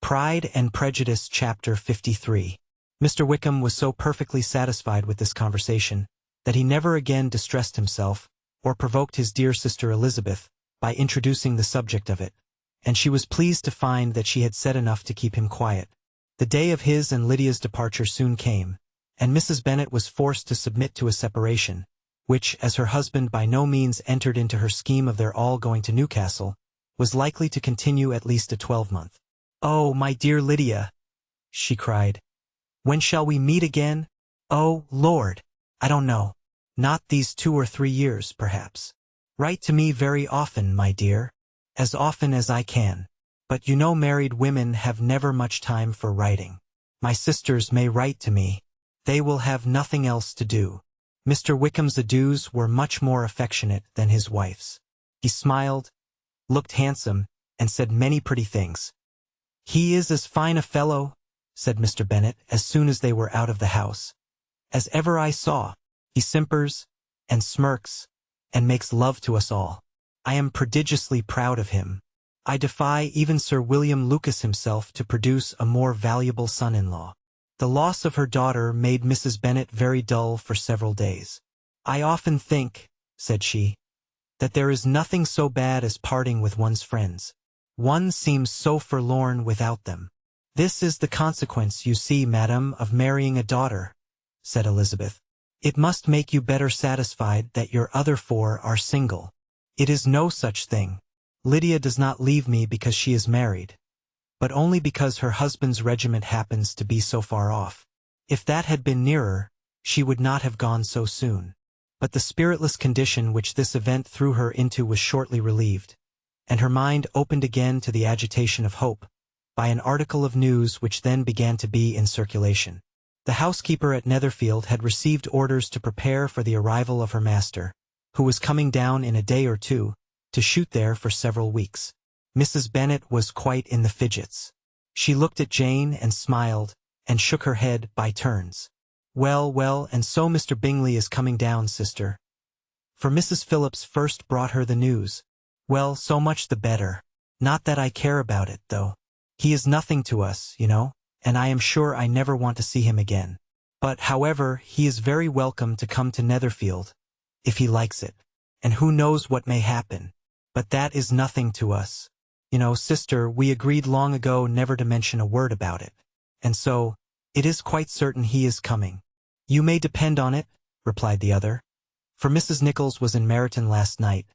Pride and Prejudice Chapter 53. Mr. Wickham was so perfectly satisfied with this conversation that he never again distressed himself or provoked his dear sister Elizabeth by introducing the subject of it, and she was pleased to find that she had said enough to keep him quiet. The day of his and Lydia's departure soon came, and Mrs. Bennet was forced to submit to a separation, which, as her husband by no means entered into her scheme of their all going to Newcastle, was likely to continue at least a 12-month. "Oh, my dear Lydia," she cried, "when shall we meet again? Oh, Lord, I don't know. Not these 2 or 3 years, perhaps. Write to me very often, my dear, as often as I can. But you know married women have never much time for writing. My sisters may write to me. They will have nothing else to do." Mr. Wickham's adieus were much more affectionate than his wife's. He smiled, looked handsome, and said many pretty things. "He is as fine a fellow," said Mr. Bennet as soon as they were out of the house, "as ever I saw. He simpers, and smirks, and makes love to us all. I am prodigiously proud of him. I defy even Sir William Lucas himself to produce a more valuable son-in-law." The loss of her daughter made Mrs. Bennet very dull for several days. "I often think," said she, "that there is nothing so bad as parting with one's friends. One seems so forlorn without them." "This is the consequence, you see, madam, of marrying a daughter," said Elizabeth. "It must make you better satisfied that your other 4 are single. It is no such thing. Lydia does not leave me because she is married, but only because her husband's regiment happens to be so far off. If that had been nearer, she would not have gone so soon." But the spiritless condition which this event threw her into was shortly relieved, and her mind opened again to the agitation of hope, by an article of news which then began to be in circulation. The housekeeper at Netherfield had received orders to prepare for the arrival of her master, who was coming down in a day or 2, to shoot there for several weeks. Mrs. Bennet was quite in the fidgets. She looked at Jane and smiled, and shook her head by turns. "Well, well, and so Mr. Bingley is coming down, sister?" For Mrs. Phillips first brought her the news. "Well, so much the better. Not that I care about it, though. He is nothing to us, you know, and I am sure I never want to see him again. But, however, he is very welcome to come to Netherfield, if he likes it, and who knows what may happen. But that is nothing to us. You know, sister, we agreed long ago never to mention a word about it. And so, it is quite certain he is coming." "You may depend on it," replied the other, "for Mrs. Nichols was in Meryton last night.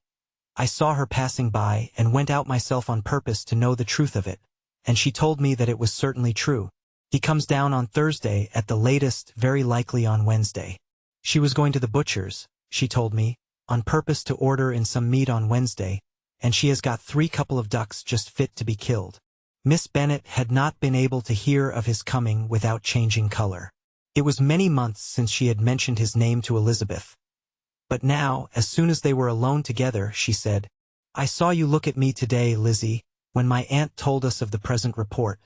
I saw her passing by, and went out myself on purpose to know the truth of it, and she told me that it was certainly true. He comes down on Thursday, at the latest, very likely on Wednesday. She was going to the butcher's, she told me, on purpose to order in some meat on Wednesday, and she has got 3 couple of ducks just fit to be killed." Miss Bennet had not been able to hear of his coming without changing color. It was many months since she had mentioned his name to Elizabeth. But now, as soon as they were alone together, she said, "I saw you look at me today, Lizzie, when my aunt told us of the present report,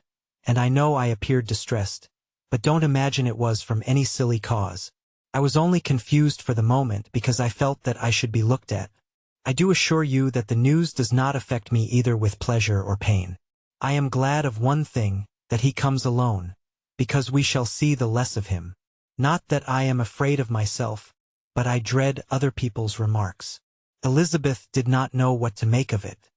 and I know I appeared distressed, but don't imagine it was from any silly cause. I was only confused for the moment because I felt that I should be looked at. I do assure you that the news does not affect me either with pleasure or pain. I am glad of one thing, that he comes alone, because we shall see the less of him. Not that I am afraid of myself, but I dread other people's remarks." Elizabeth did not know what to make of it.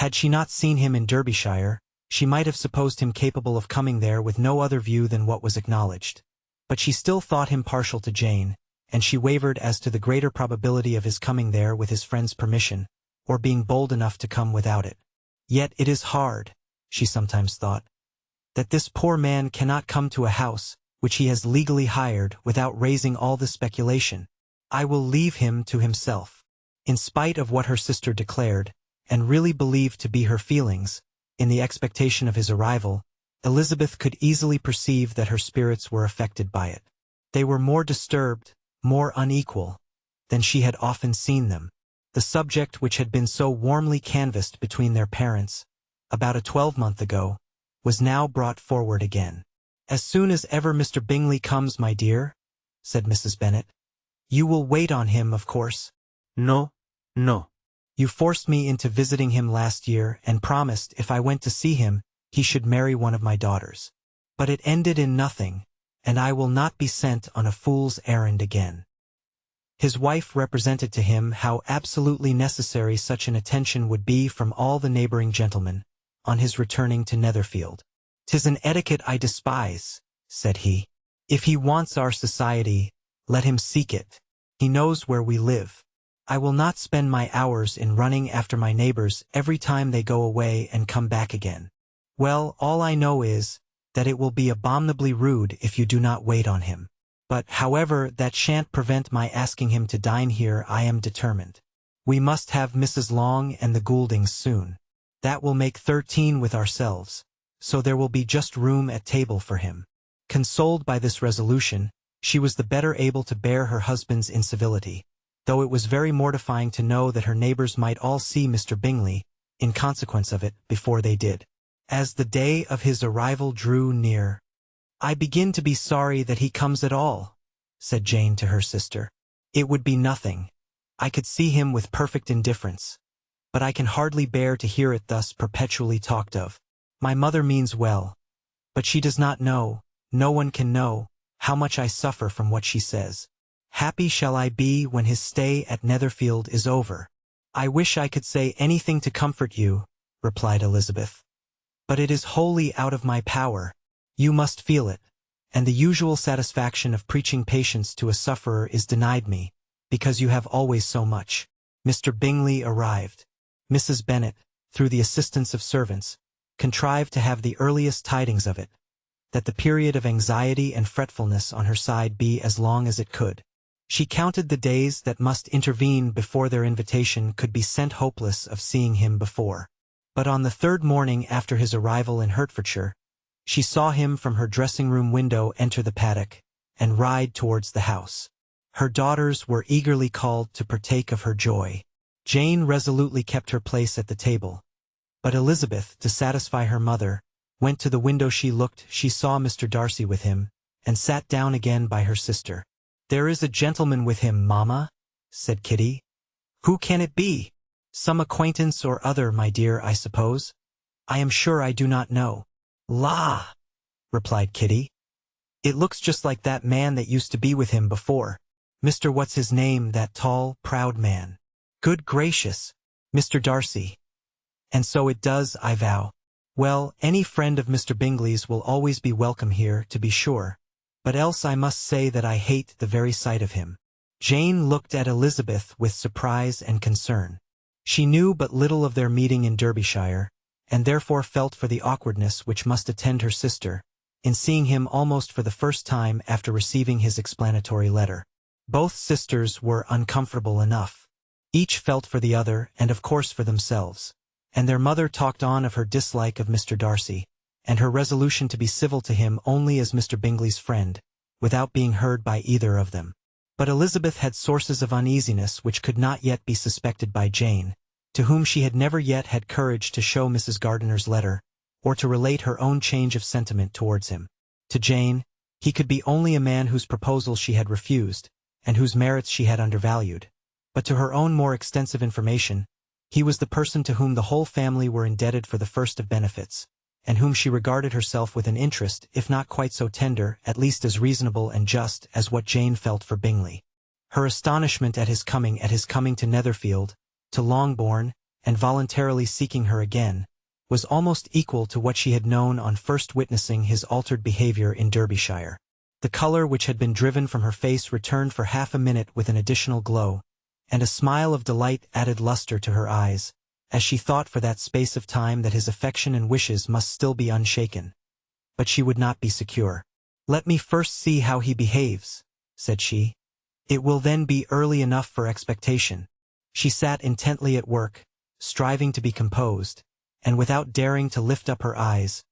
Had she not seen him in Derbyshire, she might have supposed him capable of coming there with no other view than what was acknowledged. But she still thought him partial to Jane, and she wavered as to the greater probability of his coming there with his friend's permission, or being bold enough to come without it. "Yet it is hard," she sometimes thought, "that this poor man cannot come to a house which he has legally hired without raising all this speculation. I will leave him to himself." In spite of what her sister declared, and really believed to be her feelings, in the expectation of his arrival, Elizabeth could easily perceive that her spirits were affected by it. They were more disturbed, more unequal, than she had often seen them. The subject which had been so warmly canvassed between their parents, about a 12-month ago, was now brought forward again. "As soon as ever Mr. Bingley comes, my dear," said Mrs. Bennet. "You will wait on him, of course." "No, no. You forced me into visiting him last year, and promised, if I went to see him, he should marry one of my daughters. But it ended in nothing, and I will not be sent on a fool's errand again. His wife represented to him how absolutely necessary such an attention would be from all the neighboring gentlemen, on his returning to Netherfield. "'Tis an etiquette I despise," said he. "If he wants our society, let him seek it. He knows where we live. I will not spend my hours in running after my neighbors every time they go away and come back again. Well, all I know is that it will be abominably rude if you do not wait on him. But, however, that shan't prevent my asking him to dine here. I am determined. We must have Mrs. Long and the Gouldings soon. That will make 13 with ourselves, so there will be just room at table for him." Consoled by this resolution, she was the better able to bear her husband's incivility, though it was very mortifying to know that her neighbors might all see Mr. Bingley, in consequence of it, before they did. As the day of his arrival drew near, "I begin to be sorry that he comes at all," said Jane to her sister. "It would be nothing. I could see him with perfect indifference. But I can hardly bear to hear it thus perpetually talked of. My mother means well, but she does not know, no one can know, how much I suffer from what she says. Happy shall I be when his stay at Netherfield is over." "I wish I could say anything to comfort you," replied Elizabeth. "But it is wholly out of my power. You must feel it, and the usual satisfaction of preaching patience to a sufferer is denied me, because you have always so much." Mr. Bingley arrived. Mrs. Bennet, through the assistance of servants, contrived to have the earliest tidings of it, that the period of anxiety and fretfulness on her side be as long as it could. She counted the days that must intervene before their invitation could be sent, hopeless of seeing him before. But on the third morning after his arrival in Hertfordshire, she saw him from her dressing-room window enter the paddock, and ride towards the house. Her daughters were eagerly called to partake of her joy. Jane resolutely kept her place at the table, but Elizabeth, to satisfy her mother, went to the window. She saw Mr. Darcy with him, and sat down again by her sister. "There is a gentleman with him, mamma," said Kitty. "Who can it be? Some acquaintance or other, my dear, I suppose. I am sure I do not know." "La!" replied Kitty. "It looks just like that man that used to be with him before. Mr. What's his name, that tall, proud man. Good gracious, Mr. Darcy. And so it does, I vow. Well, any friend of Mr. Bingley's will always be welcome here, to be sure. But else I must say that I hate the very sight of him." Jane looked at Elizabeth with surprise and concern. She knew but little of their meeting in Derbyshire, and therefore felt for the awkwardness which must attend her sister, in seeing him almost for the first time after receiving his explanatory letter. Both sisters were uncomfortable enough. Each felt for the other, and of course for themselves, and their mother talked on of her dislike of Mr. Darcy, and her resolution to be civil to him only as Mr. Bingley's friend, without being heard by either of them. But Elizabeth had sources of uneasiness which could not yet be suspected by Jane, to whom she had never yet had courage to show Mrs. Gardiner's letter, or to relate her own change of sentiment towards him. To Jane, he could be only a man whose proposals she had refused, and whose merits she had undervalued. But to her own more extensive information, he was the person to whom the whole family were indebted for the first of benefits, and whom she regarded herself with an interest, if not quite so tender, at least as reasonable and just as what Jane felt for Bingley. Her astonishment at his coming to Netherfield, to Longbourn, and voluntarily seeking her again, was almost equal to what she had known on first witnessing his altered behavior in Derbyshire. The color which had been driven from her face returned for half a minute with an additional glow, and a smile of delight added luster to her eyes, as she thought for that space of time that his affection and wishes must still be unshaken. But she would not be secure. "Let me first see how he behaves," said she. "It will then be early enough for expectation." She sat intently at work, striving to be composed, and without daring to lift up her eyes,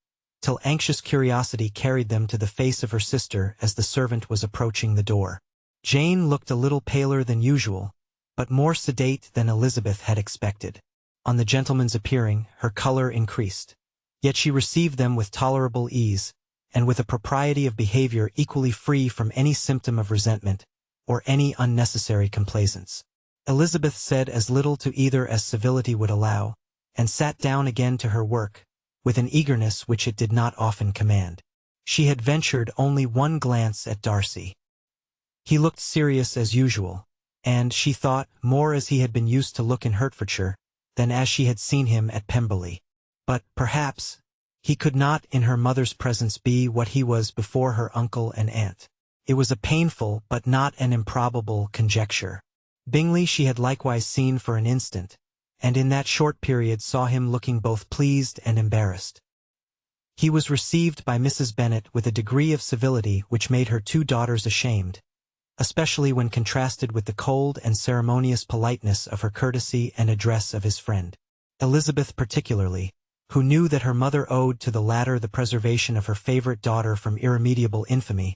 till anxious curiosity carried them to the face of her sister as the servant was approaching the door. Jane looked a little paler than usual, but more sedate than Elizabeth had expected. On the gentleman's appearing, her color increased. Yet she received them with tolerable ease, and with a propriety of behavior equally free from any symptom of resentment, or any unnecessary complaisance. Elizabeth said as little to either as civility would allow, and sat down again to her work, with an eagerness which it did not often command. She had ventured only one glance at Darcy. He looked serious as usual, and, she thought, more as he had been used to look in Hertfordshire, than as she had seen him at Pemberley. But, perhaps, he could not in her mother's presence be what he was before her uncle and aunt. It was a painful but not an improbable conjecture. Bingley she had likewise seen for an instant, and in that short period saw him looking both pleased and embarrassed. He was received by Mrs. Bennet with a degree of civility which made her two daughters ashamed, especially when contrasted with the cold and ceremonious politeness of her courtesy and address of his friend. Elizabeth particularly, who knew that her mother owed to the latter the preservation of her favorite daughter from irremediable infamy,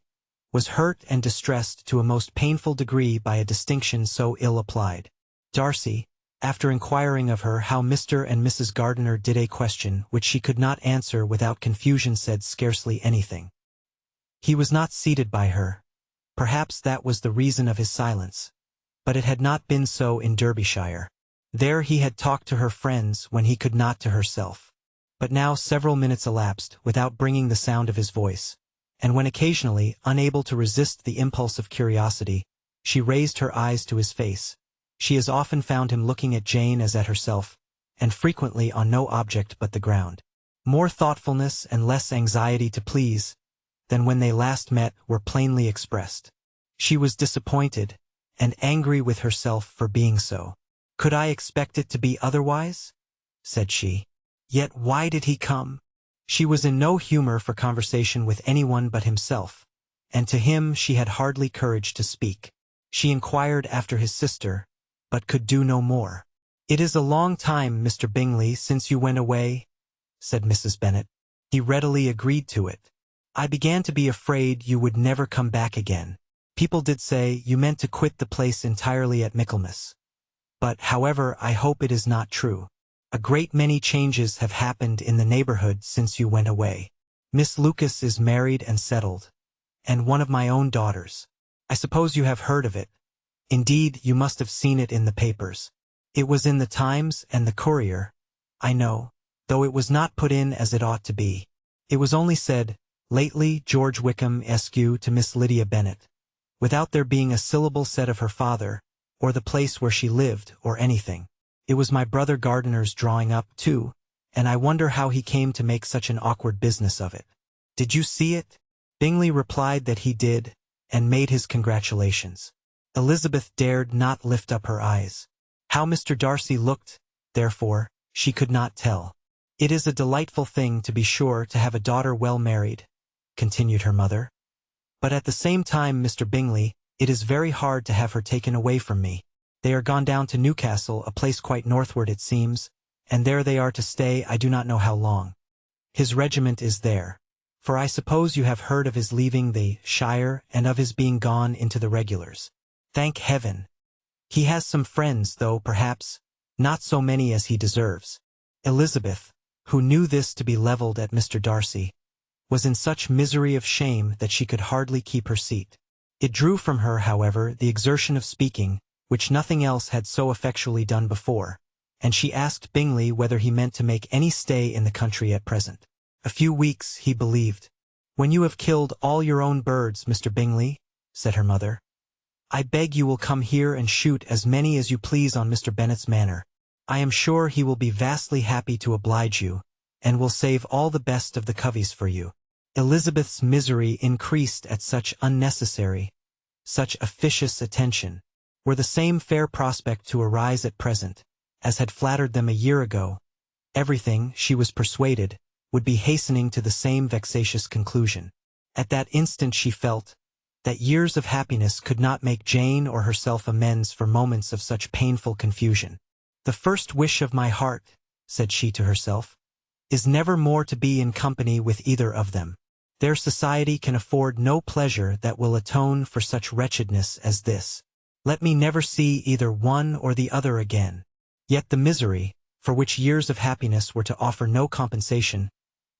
was hurt and distressed to a most painful degree by a distinction so ill applied. Darcy, after inquiring of her how Mr. and Mrs. Gardiner did a question which she could not answer without confusion, said scarcely anything. He was not seated by her. Perhaps that was the reason of his silence, but it had not been so in Derbyshire. There he had talked to her friends when he could not to herself. But now several minutes elapsed without bringing the sound of his voice, and when occasionally, unable to resist the impulse of curiosity, she raised her eyes to his face, she as often found him looking at Jane as at herself, and frequently on no object but the ground. More thoughtfulness and less anxiety to please than when they last met were plainly expressed. She was disappointed, and angry with herself for being so. "Could I expect it to be otherwise?" said she. "Yet why did he come?" She was in no humor for conversation with anyone but himself, and to him she had hardly courage to speak. She inquired after his sister, but could do no more. "It is a long time, Mr. Bingley, since you went away," said Mrs. Bennet. He readily agreed to it. "I began to be afraid you would never come back again. People did say you meant to quit the place entirely at Michaelmas. But, however, I hope it is not true. A great many changes have happened in the neighborhood since you went away. Miss Lucas is married and settled, and one of my own daughters. I suppose you have heard of it. Indeed, you must have seen it in the papers. It was in the Times and the Courier, I know, though it was not put in as it ought to be. It was only said, 'Lately George Wickham Esq. to Miss Lydia Bennet,' without there being a syllable said of her father, or the place where she lived, or anything. It was my brother Gardiner's drawing up, too, and I wonder how he came to make such an awkward business of it." "Did you see it?" Bingley replied that he did, and made his congratulations. Elizabeth dared not lift up her eyes. How Mr. Darcy looked, therefore, she could not tell. "It is a delightful thing, to be sure, to have a daughter well married," continued her mother. "But at the same time, Mr. Bingley, it is very hard to have her taken away from me. They are gone down to Newcastle, a place quite northward it seems, and there they are to stay I do not know how long. His regiment is there, for I suppose you have heard of his leaving the shire and of his being gone into the regulars. Thank heaven! He has some friends, though perhaps not so many as he deserves." Elizabeth, who knew this to be levelled at Mr. Darcy, was in such misery of shame that she could hardly keep her seat. It drew from her, however, the exertion of speaking, which nothing else had so effectually done before, and she asked Bingley whether he meant to make any stay in the country at present. "A few weeks, he believed." "When you have killed all your own birds, Mr. Bingley," said her mother, "I beg you will come here and shoot as many as you please on Mr. Bennet's manor. I am sure he will be vastly happy to oblige you, and will save all the best of the coveys for you." Elizabeth's misery increased at such unnecessary, such officious attention. Were the same fair prospect to arise at present, as had flattered them a year ago, everything, she was persuaded, would be hastening to the same vexatious conclusion. At that instant she felt that years of happiness could not make Jane or herself amends for moments of such painful confusion. "The first wish of my heart," said she to herself, "is never more to be in company with either of them. Their society can afford no pleasure that will atone for such wretchedness as this. Let me never see either one or the other again." Yet the misery, for which years of happiness were to offer no compensation,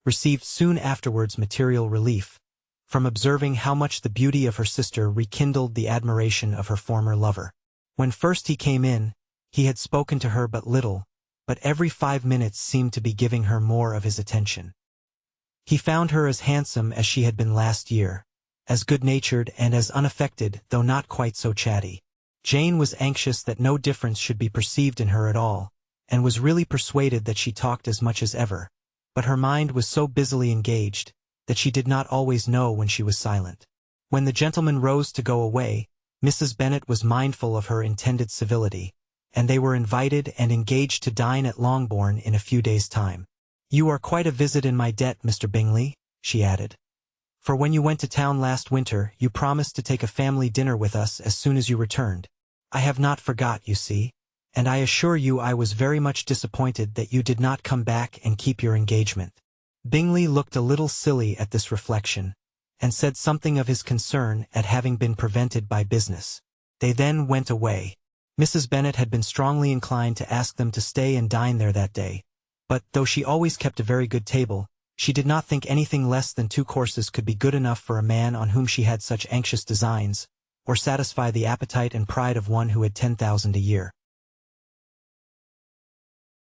received soon afterwards material relief, from observing how much the beauty of her sister rekindled the admiration of her former lover. When first he came in, he had spoken to her but little, but every 5 minutes seemed to be giving her more of his attention. He found her as handsome as she had been last year, as good-natured and as unaffected, though not quite so chatty. Jane was anxious that no difference should be perceived in her at all, and was really persuaded that she talked as much as ever, but her mind was so busily engaged that she did not always know when she was silent. When the gentleman rose to go away, Mrs. Bennet was mindful of her intended civility, and they were invited and engaged to dine at Longbourn in a few days' time. "You are quite a visit in my debt, Mr. Bingley," she added. "For when you went to town last winter, you promised to take a family dinner with us as soon as you returned. I have not forgot, you see, and I assure you I was very much disappointed that you did not come back and keep your engagement." Bingley looked a little silly at this reflection, and said something of his concern at having been prevented by business. They then went away. Mrs. Bennet had been strongly inclined to ask them to stay and dine there that day, but, though she always kept a very good table, she did not think anything less than 2 courses could be good enough for a man on whom she had such anxious designs, or satisfy the appetite and pride of one who had 10,000 a year.